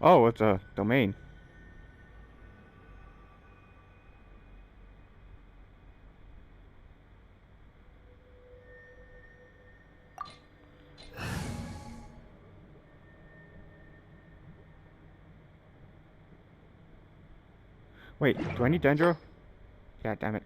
Oh, it's a domain. Wait, do I need Dendro? God damn it.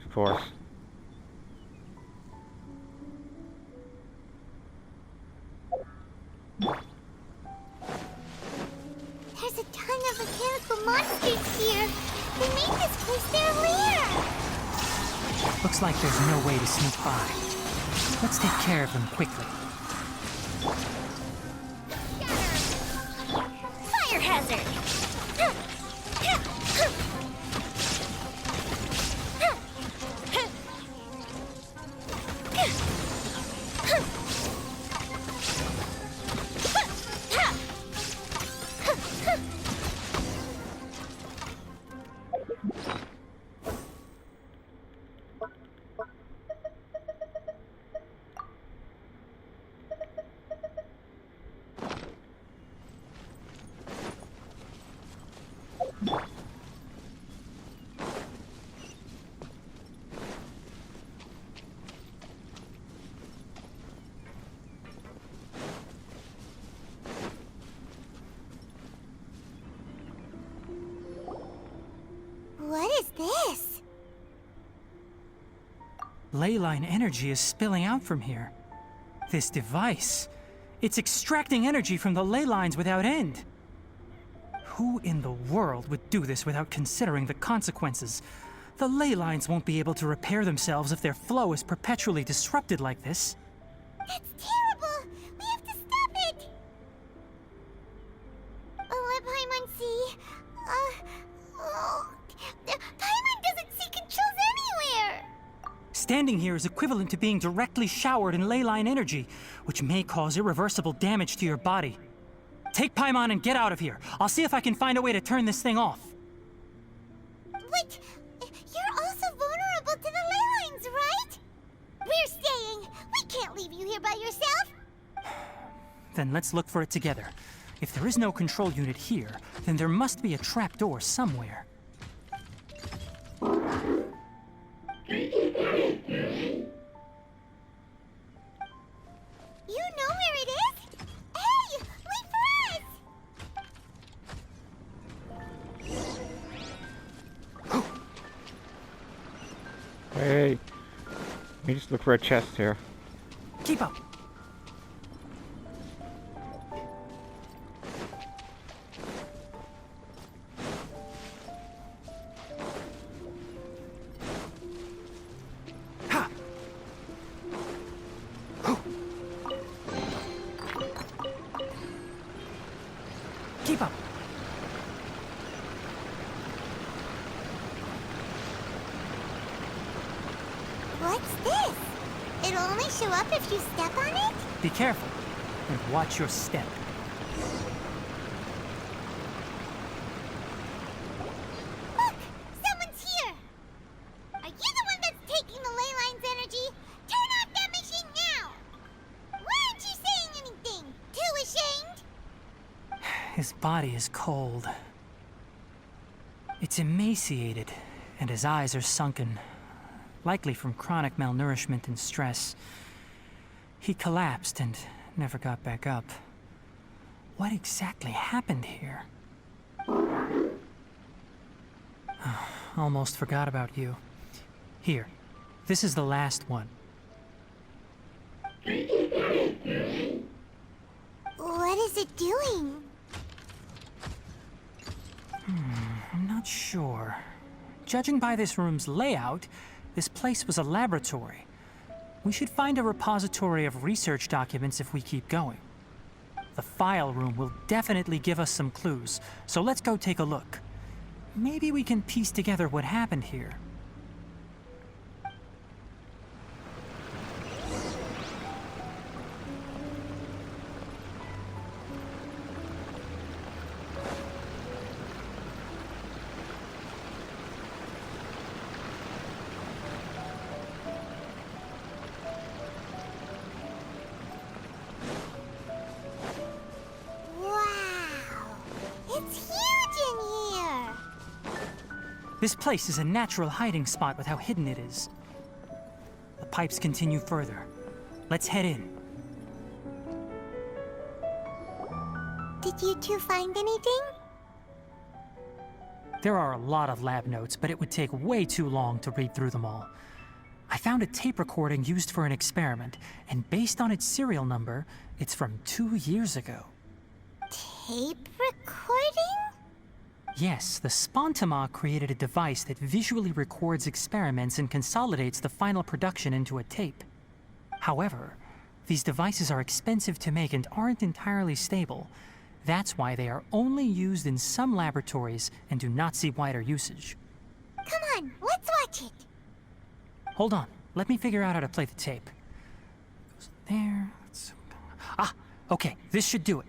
Of course. There's a ton of mechanical monsters here. They made this place their lair. Looks like there's no way to sneak by. Let's take care of them quickly. Fire hazard. What is this? Leyline energy is spilling out from here. This device, it's extracting energy from the ley lines without end. Who in the world would do this without considering the consequences? The ley lines won't be able to repair themselves if their flow is perpetually disrupted like this. That's terrible! We have to stop it! Oh, let Paimon see. Paimon doesn't see controls anywhere! Standing here is equivalent to being directly showered in leyline energy, which may cause irreversible damage to your body. Take Paimon and get out of here. I'll see if I can find a way to turn this thing off. But you're also vulnerable to the ley lines, right? We're staying. We can't leave you here by yourself. Then let's look for it together. If there is no control unit here, then there must be a trapdoor somewhere. You know where it is? Hey, wait for us! Hey. Let me just look for a chest here. Keep up. Ha! Keep up. What's this? It'll only show up if you step on it? Be careful and watch your step. Look! Someone's here! Are you the one that's taking the ley line's energy? Turn off that machine now! Why aren't you saying anything? Too ashamed? His body is cold. It's emaciated, and his eyes are sunken, likely from chronic malnourishment and stress. He collapsed and never got back up. What exactly happened here? Almost forgot about you. Here, this is the last one. What is it doing? I'm not sure. Judging by this room's layout, this place was a laboratory. We should find a repository of research documents if we keep going. The file room will definitely give us some clues, so let's go take a look. maybe we can piece together what happened here. This place is a natural hiding spot with how hidden it is. The pipes continue further. Let's head in. Did you two find anything? There are a lot of lab notes, but it would take way too long to read through them all. I found a tape recording used for an experiment, and based on its serial number, it's from 2 years ago. Tape recording? Yes, the Spontama created a device that visually records experiments and consolidates the final production into a tape. However, these devices are expensive to make and aren't entirely stable. That's why they are only used in some laboratories and do not see wider usage. Come on, let's watch it. Hold on, let me figure out how to play the tape. Goes there. Ah, okay, this should do it.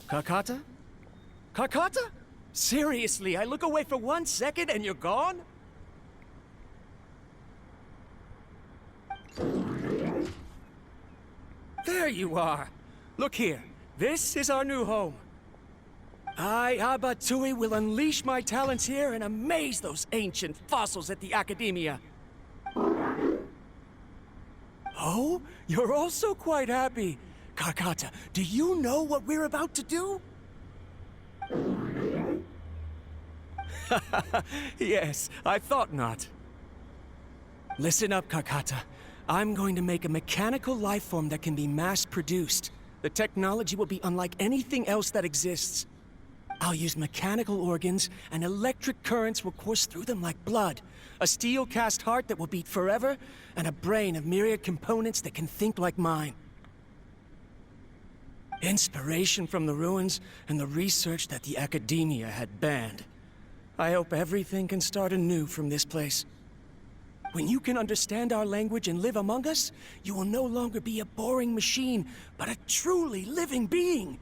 Kakata? Kakata? Seriously, I look away for 1 second and you're gone? There you are. Look here. This is our new home. I, Abatui, will unleash my talents here and amaze those ancient fossils at the Academia. Oh? You're also quite happy. Kakata, do you know what we're about to do? Yes, I thought not. Listen up, Kakata. I'm going to make a mechanical life form that can be mass-produced. The technology will be unlike anything else that exists. I'll use mechanical organs, and electric currents will course through them like blood. A steel-cast heart that will beat forever, and a brain of myriad components that can think like mine. Inspiration from the ruins and the research that the Academia had banned. I hope everything can start anew from this place. When you can understand our language and live among us, you will no longer be a boring machine, but a truly living being.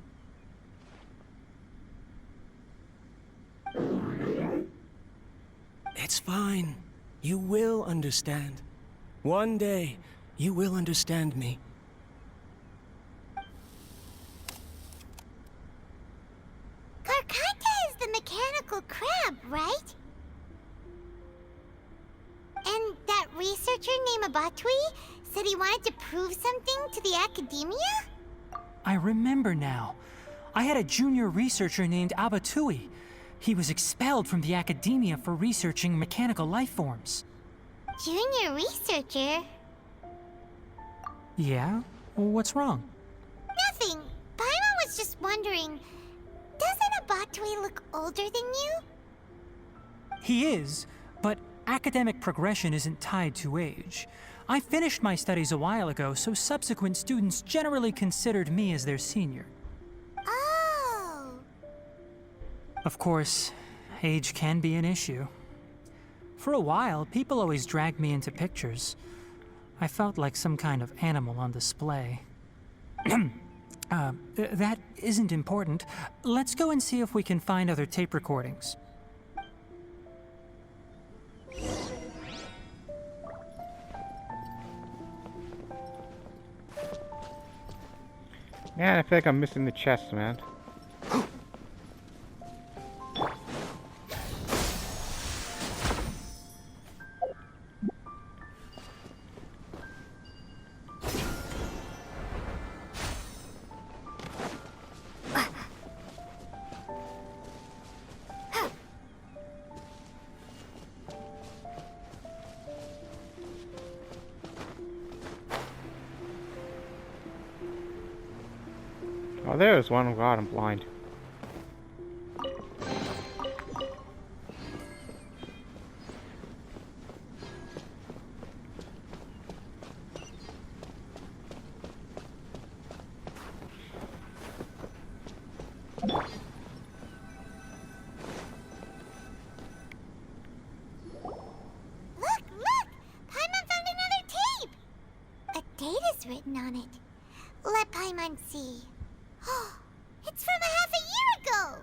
It's fine. You will understand. One day, you will understand me. Karkata is the mechanical crab, right? And that researcher named Abatui said he wanted to prove something to the Academia? I remember now. I had a junior researcher named Abatui. He was expelled from the Academia for researching mechanical life forms. Junior researcher? Yeah? What's wrong? Nothing. Paimon was just wondering, doesn't Abatui look older than you? He is, but academic progression isn't tied to age. I finished my studies a while ago, so subsequent students generally considered me as their senior. Oh. Of course, age can be an issue. For a while, people always dragged me into pictures. I felt like some kind of animal on display. That isn't important. Let's go and see if we can find other tape recordings. Man, I feel like I'm missing the chest, man. Oh, there's one. Oh God, I'm blind. date is written on it. Let Paimon see. Oh, it's from a half a year ago!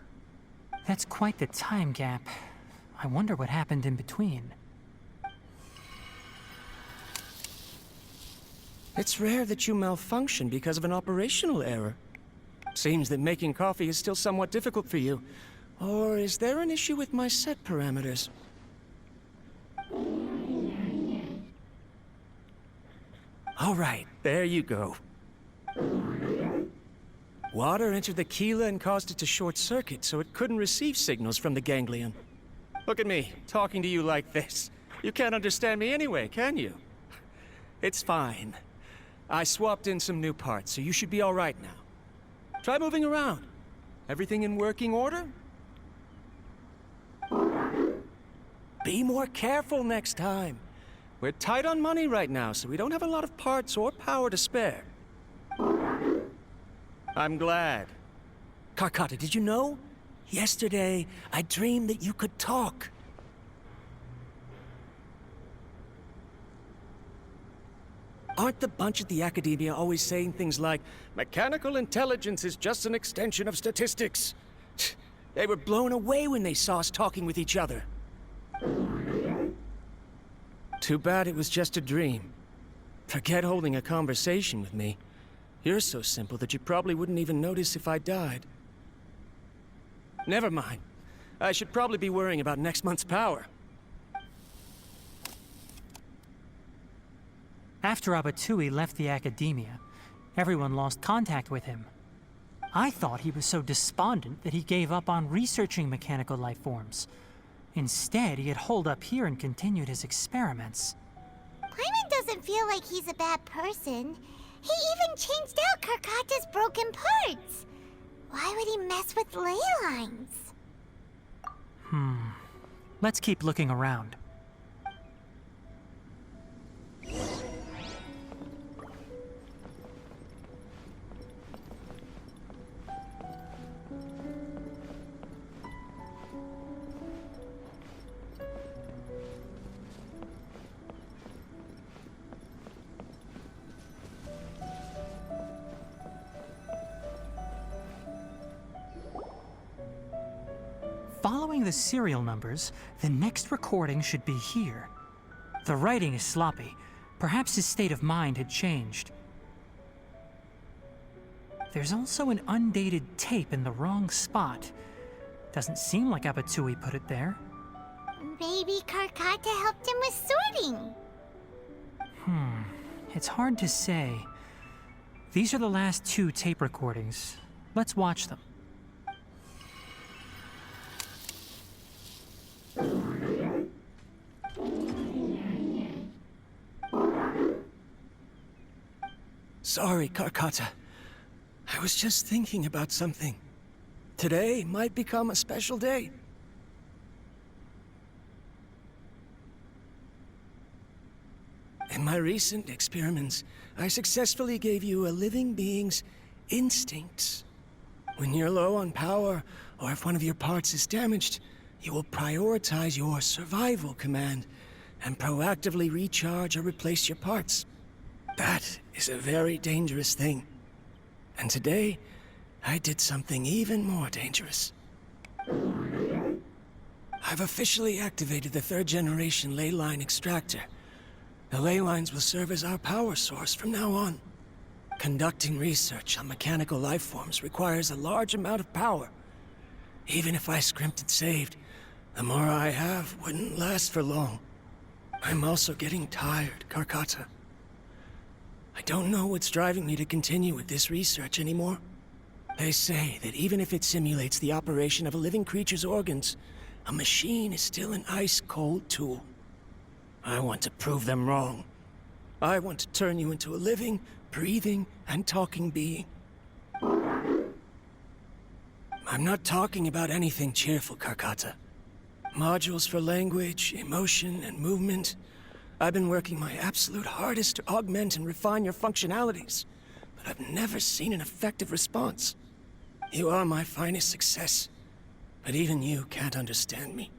That's quite the time gap. I wonder what happened in between. It's rare that you malfunction because of an operational error. Seems that making coffee is still somewhat difficult for you. Or is there an issue with my set parameters? All right, there you go. Water entered the Keela and caused it to short-circuit, so it couldn't receive signals from the ganglion. Look at me, talking to you like this. You can't understand me anyway, can you? It's fine. I swapped in some new parts, so you should be all right now. Try moving around. Everything in working order? Be more careful next time. We're tight on money right now, so we don't have a lot of parts or power to spare. I'm glad. Karkata, did you know? Yesterday, I dreamed that you could talk. Aren't the bunch at the Academia always saying things like, mechanical intelligence is just an extension of statistics? They were blown away when they saw us talking with each other. Too bad it was just a dream. Forget holding a conversation with me. You're so simple that you probably wouldn't even notice if I died. Never mind. I should probably be worrying about next month's power. After Abatui left the Academia, everyone lost contact with him. I thought he was so despondent that he gave up on researching mechanical life forms. Instead, he had holed up here and continued his experiments. Paimon doesn't feel like he's a bad person. He even changed out Karkata's broken parts. Why would he mess with ley lines? Let's keep looking around. Following the serial numbers, the next recording should be here. The writing is sloppy. Perhaps his state of mind had changed. There's also an undated tape in the wrong spot. Doesn't seem like Abatui put it there. Maybe Karkata helped him with sorting. It's hard to say. These are the last 2 tape recordings. Let's watch them. Sorry, Karkata. I was just thinking about something. Today might become a special day. In my recent experiments, I successfully gave you a living being's instincts. When you're low on power, or if one of your parts is damaged, you will prioritize your survival command and proactively recharge or replace your parts. That is a very dangerous thing. And today, I did something even more dangerous. I've officially activated the 3rd generation ley line extractor. The ley lines will serve as our power source from now on. Conducting research on mechanical life forms requires a large amount of power. Even if I scrimped and saved, the more I have wouldn't last for long. I'm also getting tired, Karkata. I don't know what's driving me to continue with this research anymore. They say that even if it simulates the operation of a living creature's organs, a machine is still an ice-cold tool. I want to prove them wrong. I want to turn you into a living, breathing, and talking being. I'm not talking about anything cheerful, Karkata. Modules for language, emotion, and movement. I've been working my absolute hardest to augment and refine your functionalities, but I've never seen an effective response. You are my finest success, but even you can't understand me.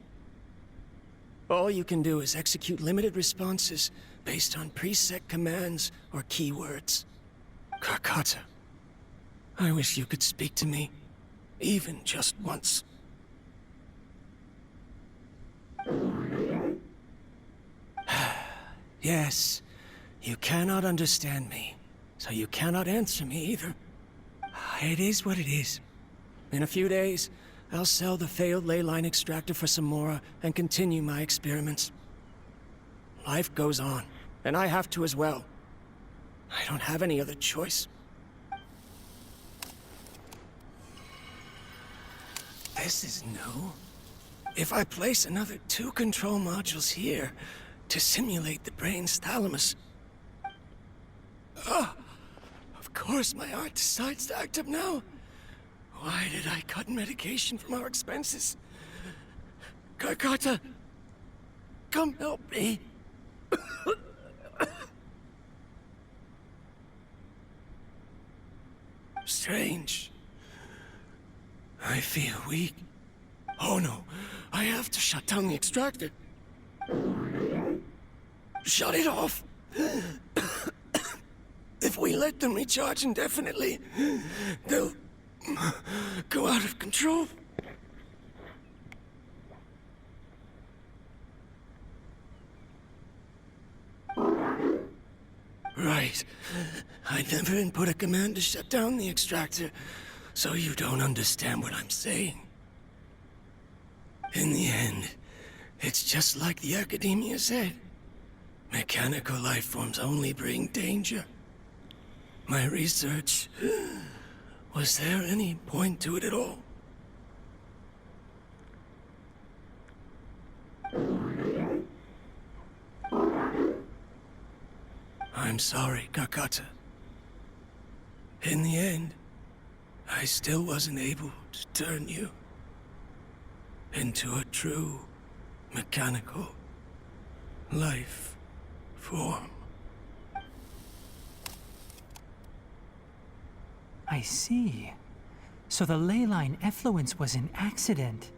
All you can do is execute limited responses based on preset commands or keywords. Karkata, I wish you could speak to me, even just once. Yes, you cannot understand me, so you cannot answer me either. It is what it is. In a few days, I'll sell the failed ley line extractor for some more and continue my experiments. Life goes on, and I have to as well. I don't have any other choice. This is new. If I place another 2 control modules here to simulate the brain's thalamus... of course my heart decides to act up now. Why did I cut medication from our expenses? Karkata, come help me. Strange. I feel weak. Oh no, I have to shut down the extractor. Shut it off. If we let them recharge indefinitely, they'll go out of control. Right. I never input a command to shut down the extractor, so you don't understand what I'm saying. In the end, it's just like the Academia said. Mechanical life forms only bring danger. My research... Was there any point to it at all? I'm sorry, Karkata. In the end, I still wasn't able to turn you into a true mechanical life form. I see. So the ley line effluence was an accident.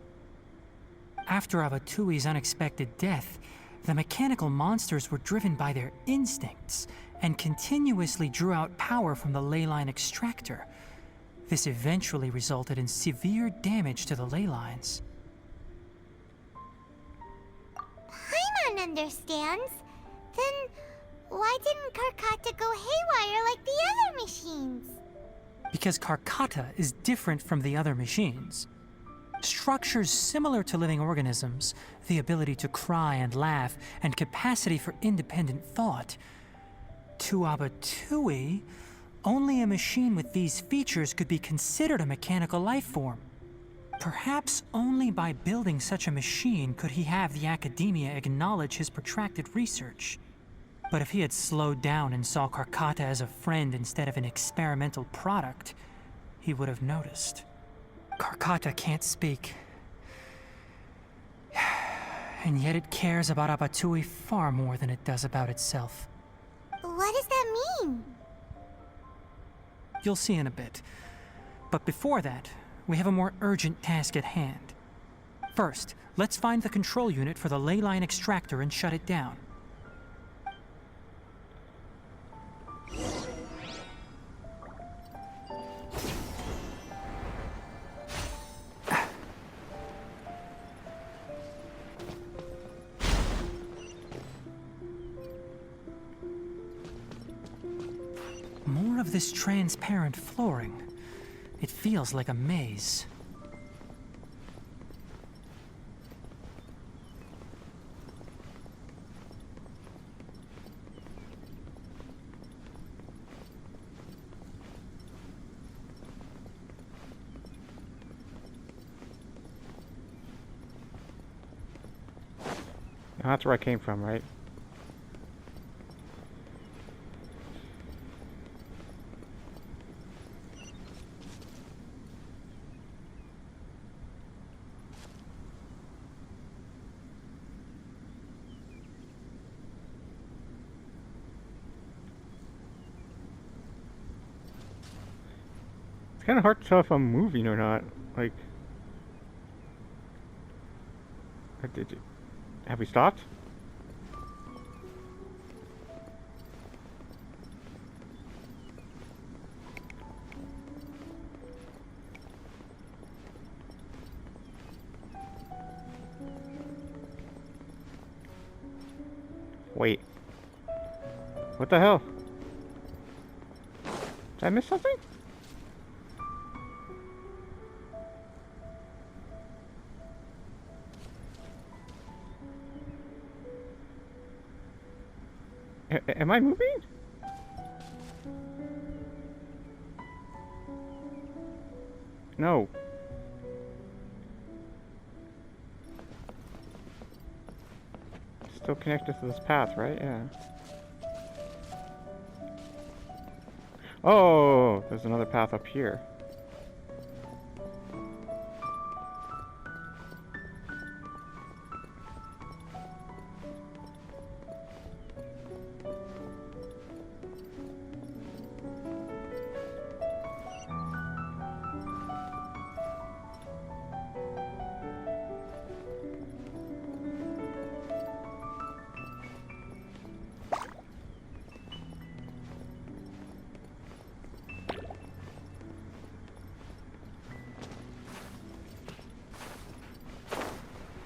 After Abatui's unexpected death, the mechanical monsters were driven by their instincts and continuously drew out power from the ley line extractor. This eventually resulted in severe damage to the ley lines. Paimon understands. Then why didn't Karkata go haywire like the other machines? Because Karkata is different from the other machines. Structures similar to living organisms, the ability to cry and laugh, and capacity for independent thought. To Abatui, only a machine with these features could be considered a mechanical life form. Perhaps only by building such a machine could he have the Academia acknowledge his protracted research. But if he had slowed down and saw Karkata as a friend instead of an experimental product, he would have noticed. Karkata can't speak. And yet it cares about Abatui far more than it does about itself. What does that mean? You'll see in a bit. But before that, we have a more urgent task at hand. First, let's find the control unit for the ley line extractor and shut it down. More of this transparent flooring. It feels like a maze. That's where I came from, right? It's kind of hard to tell if I'm moving or not. Like, did you? Have we stopped? What the hell? Did I miss something? Am I moving? No. Still connected to this path, right? Yeah. Oh, there's another path up here.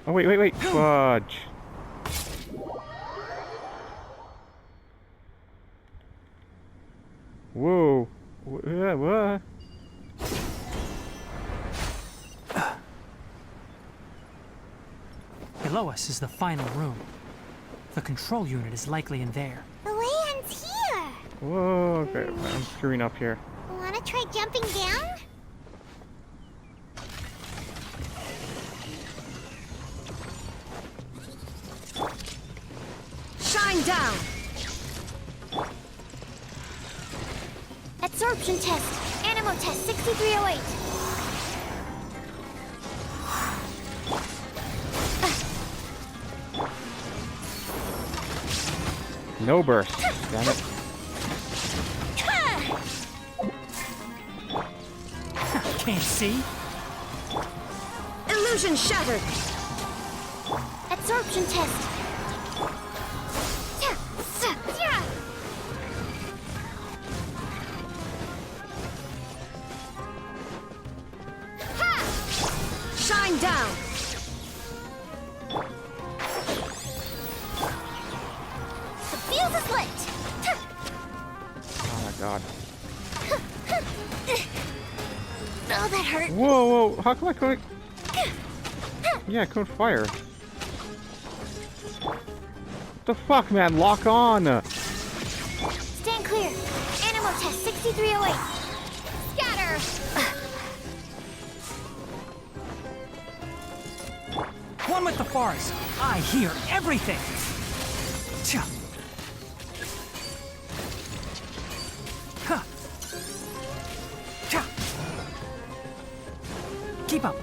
Oh, wait. Fudge. Whoa. What? Below us is the final room. The control unit is likely in there. The land's here. Whoa, okay. I'm screwing up here. Wanna try jumping down? Shine down! Absorption test. Animal test 6308. No burst. Damn it. Can't see? Illusion shattered! Absorption test. Shine down! The fuse is lit. Oh my god. Oh, that hurt. Whoa. How come I couldn't... Yeah, I couldn't fire. What the fuck, man? Lock on! Stand clear. Animal test 6308. Scatter. One with the forest. I hear everything. Tcha. Huh. Tcha. Keep up.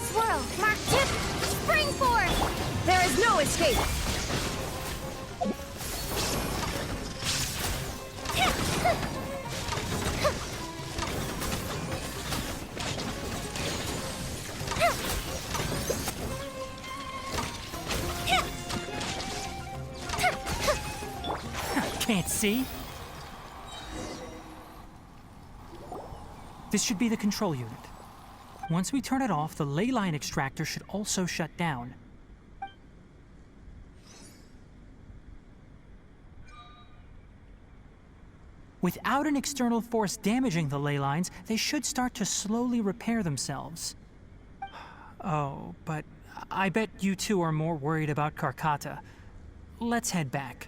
Swirl. Mark tip. Spring forth. There is no escape! Can't see? This should be the control unit. Once we turn it off, the ley line extractor should also shut down. Without an external force damaging the ley lines, they should start to slowly repair themselves. Oh, but I bet you two are more worried about Karkata. Let's head back.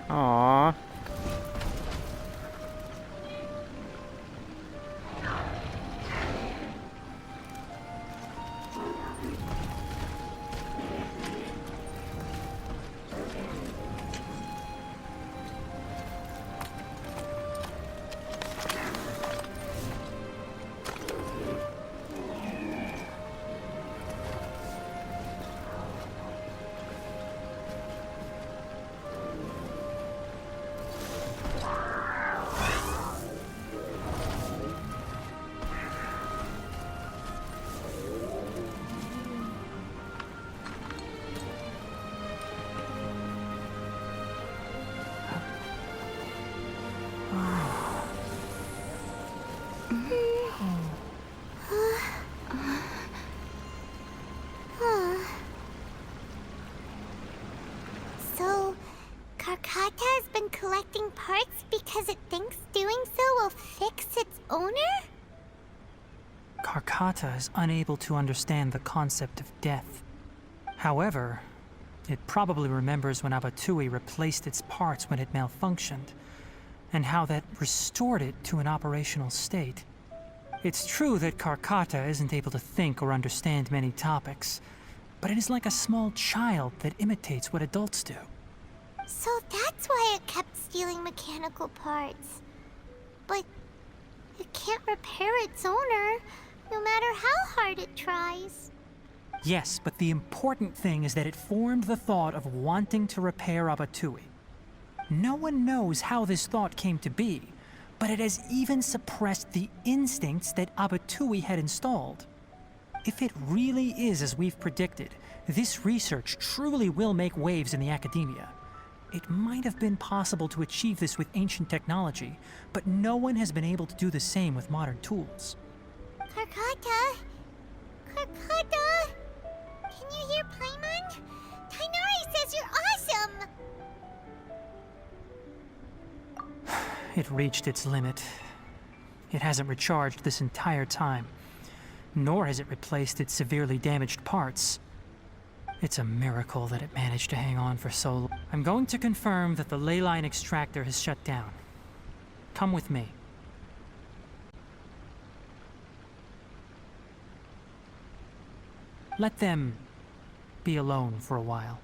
Aww. So, Karkata has been collecting parts because it thinks doing so will fix its owner? Karkata is unable to understand the concept of death. However, it probably remembers when Abatui replaced its parts when it malfunctioned, and how that restored it to an operational state. It's true that Karkata isn't able to think or understand many topics, but it is like a small child that imitates what adults do. So that's why it kept stealing mechanical parts. But it can't repair its owner, no matter how hard it tries. Yes, but the important thing is that it formed the thought of wanting to repair Abatui. No one knows how this thought came to be, but it has even suppressed the instincts that Abatui had installed. If it really is as we've predicted, this research truly will make waves in the academia. It might have been possible to achieve this with ancient technology, but no one has been able to do the same with modern tools. Karkata? Karkata? Can you hear Paimon? Tainari says you're awesome! It reached its limit. It hasn't recharged this entire time, nor has it replaced its severely damaged parts. It's a miracle that it managed to hang on for so long. I'm going to confirm that the ley line extractor has shut down. Come with me. Let them be alone for a while.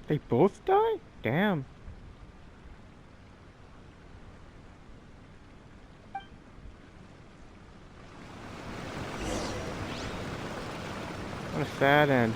They both die? Damn. What a sad end.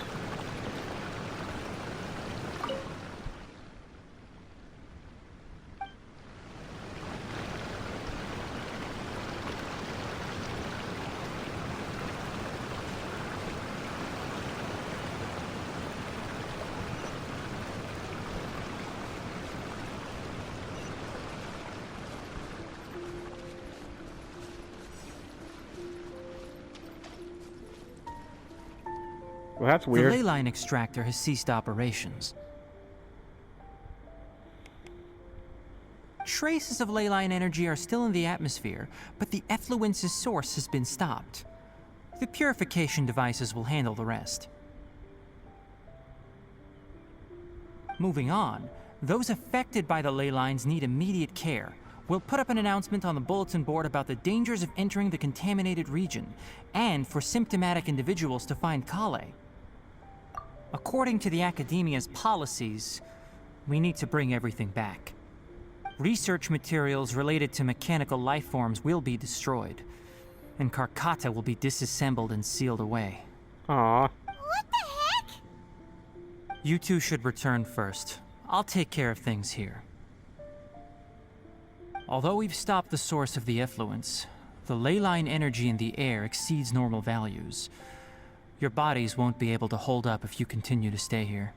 Well, that's The weird. ley line extractor has ceased operations. Traces of ley line energy are still in the atmosphere, but the effluence's source has been stopped. The purification devices will handle the rest. Moving on, those affected by the ley lines need immediate care. We'll put up an announcement on the bulletin board about the dangers of entering the contaminated region, and for symptomatic individuals to find Kale. According to the Academia's policies, we need to bring everything back. Research materials related to mechanical life forms will be destroyed, and Karkata will be disassembled and sealed away. Aw. What the heck? You two should return first. I'll take care of things here. Although we've stopped the source of the effluence, the ley line energy in the air exceeds normal values. Your bodies won't be able to hold up if you continue to stay here.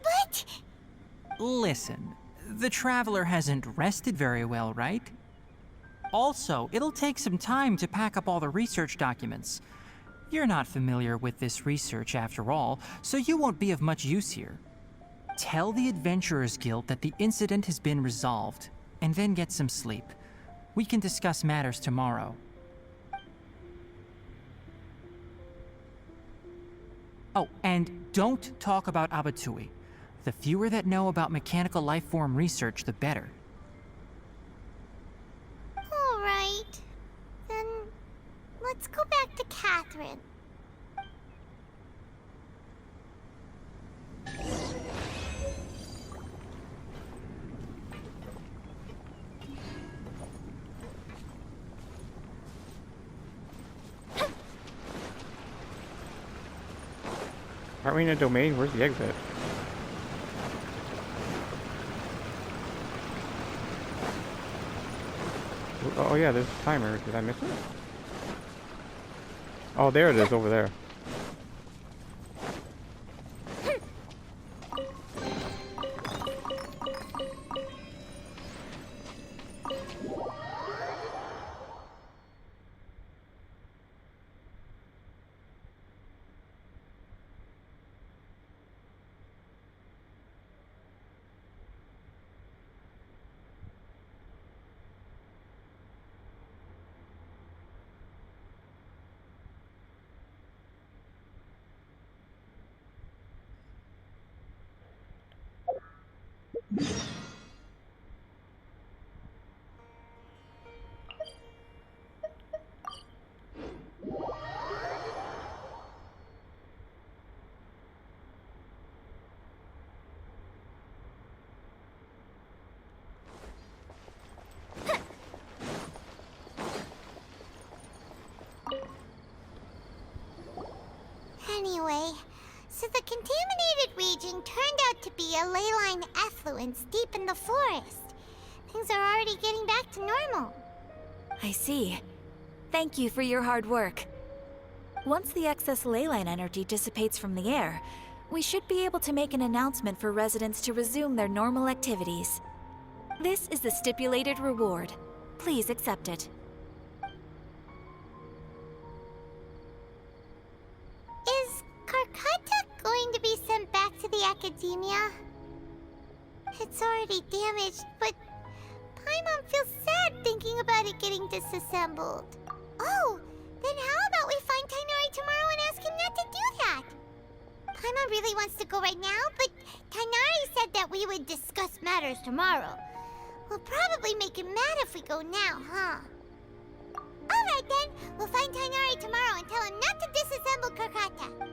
But... Listen, the Traveler hasn't rested very well, right? Also, it'll take some time to pack up all the research documents. You're not familiar with this research after all, so you won't be of much use here. Tell the Adventurers Guild that the incident has been resolved, and then get some sleep. We can discuss matters tomorrow. Oh, and don't talk about Abatui. The fewer that know about mechanical life form research, the better. Alright. Then let's go back to Catherine. Aren't we in a domain? Where's the exit? Oh yeah, there's a timer. Did I miss it? Oh, there it is, over there. Anyway, so the contaminated region turned out to be a leyline effluence deep in the forest. Things are already getting back to normal. I see. Thank you for your hard work. Once the excess leyline energy dissipates from the air, we should be able to make an announcement for residents to resume their normal activities. This is the stipulated reward. Please accept it. Is Karkata going to be sent back to the academia? It's already damaged, but Paimon feels sad thinking about it getting disassembled. Oh, then how about we find Tainari tomorrow and ask him not to do that? Paimon really wants to go right now, but Tainari said that we would discuss matters tomorrow. We'll probably make him mad if we go now, huh? Alright then, we'll find Tainari tomorrow and tell him not to disassemble Karkata.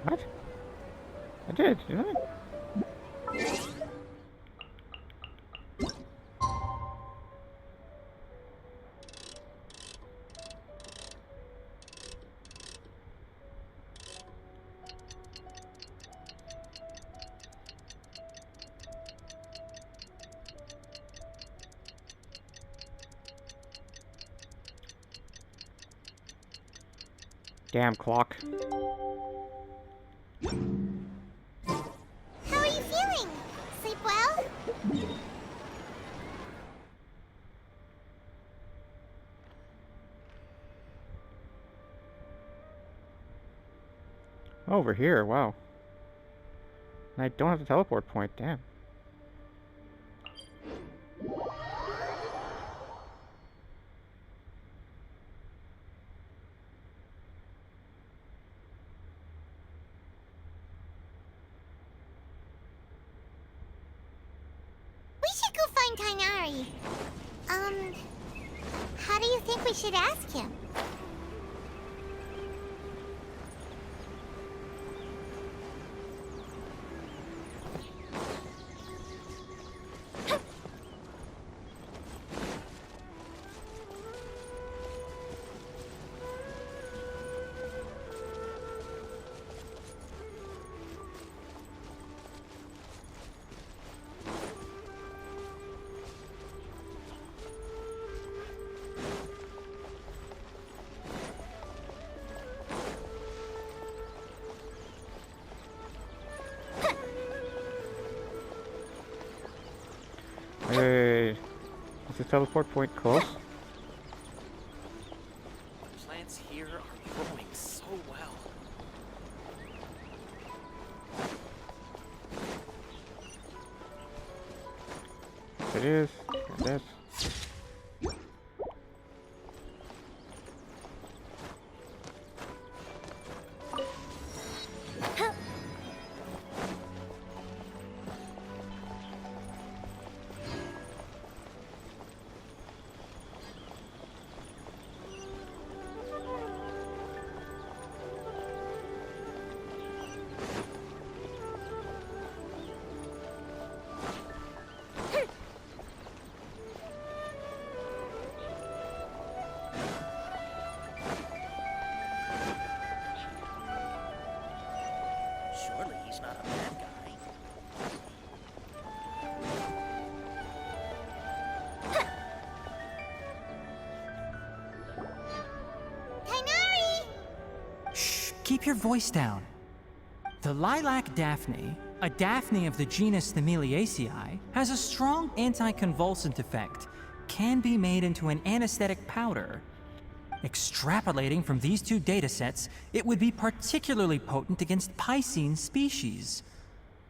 What? I did, didn't I? Damn clock. How are you feeling? Sleep well? Over here, wow. And I don't have the teleport point, damn. We should go find Tainari. How do you think we should ask him? teleport point close? The plants here are growing so well. It is. It is. Surely he's not a bad guy. Tainari! Shh, keep your voice down. The lilac daphne, a daphne of the genus Thameliaceae, has a strong anticonvulsant effect, can be made into an anesthetic powder. Extrapolating from these two datasets, it would be particularly potent against Piscine species.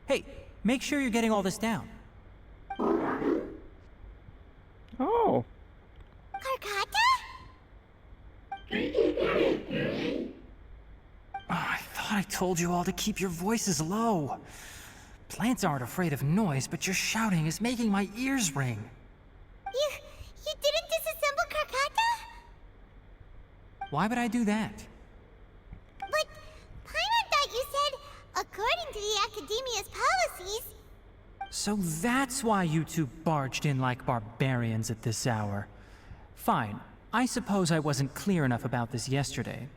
Hey, make sure you're getting all this down. Oh. Karkata? I thought I told you all to keep your voices low. Plants aren't afraid of noise, but your shouting is making my ears ring. You didn't disassemble Karkata? Why would I do that? But Paimon thought you said, according to the Academia's policies... So that's why you two barged in like barbarians at this hour. Fine, I suppose I wasn't clear enough about this yesterday.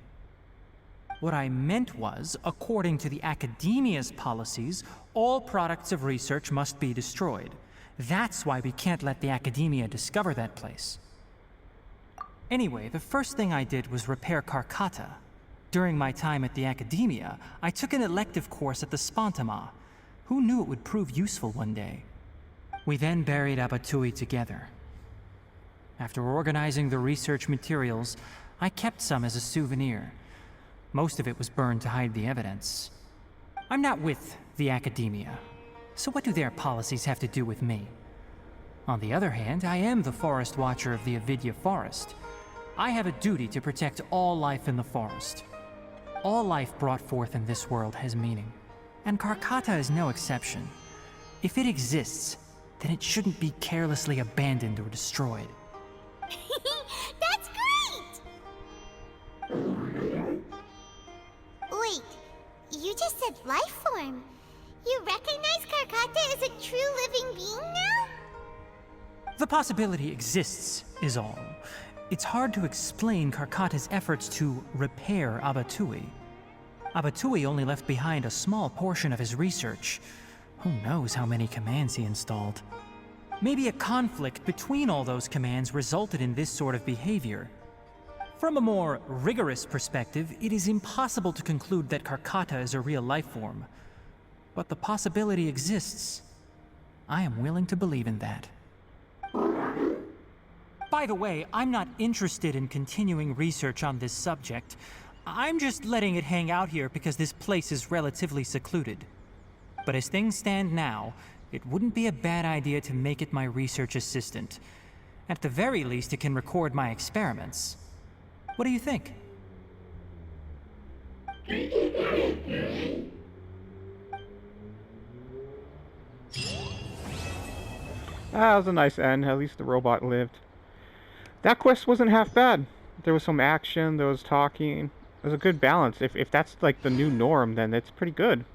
What I meant was, according to the Academia's policies, all products of research must be destroyed. That's why we can't let the Academia discover that place. Anyway, the first thing I did was repair Karkata. During my time at the Academia, I took an elective course at the Spontama. Who knew it would prove useful one day? We then buried Abatui together. After organizing the research materials, I kept some as a souvenir. Most of it was burned to hide the evidence. I'm not with the Academia, so what do their policies have to do with me? On the other hand, I am the Forest Watcher of the Avidya Forest. I have a duty to protect all life in the forest. All life brought forth in this world has meaning, and Karkata is no exception. If it exists, then it shouldn't be carelessly abandoned or destroyed. That's great! Wait, you just said life form. You recognize Karkata as a true living being now? The possibility exists, is all. It's hard to explain Karkata's efforts to repair Abatui. Abatui only left behind a small portion of his research. Who knows how many commands he installed? Maybe a conflict between all those commands resulted in this sort of behavior. From a more rigorous perspective, it is impossible to conclude that Karkata is a real life form. But the possibility exists. I am willing to believe in that. By the way, I'm not interested in continuing research on this subject. I'm just letting it hang out here because this place is relatively secluded. But as things stand now, it wouldn't be a bad idea to make it my research assistant. At the very least, it can record my experiments. What do you think? That was a nice end. At least the robot lived. That quest wasn't half bad. There was some action, there was talking. It was a good balance. If that's like the new norm, then it's pretty good.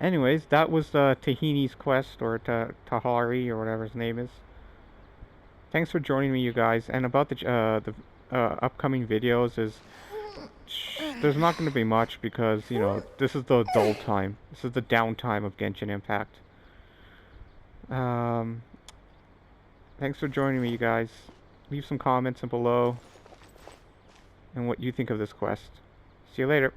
Anyways, that was Tahini's quest, or Tahari, or whatever his name is. Thanks for joining me, you guys. And about the upcoming videos is... There's not going to be much because, you know, this is the dull time. This is the downtime of Genshin Impact. Thanks for joining me, you guys. Leave some comments below and what you think of this quest. See you later.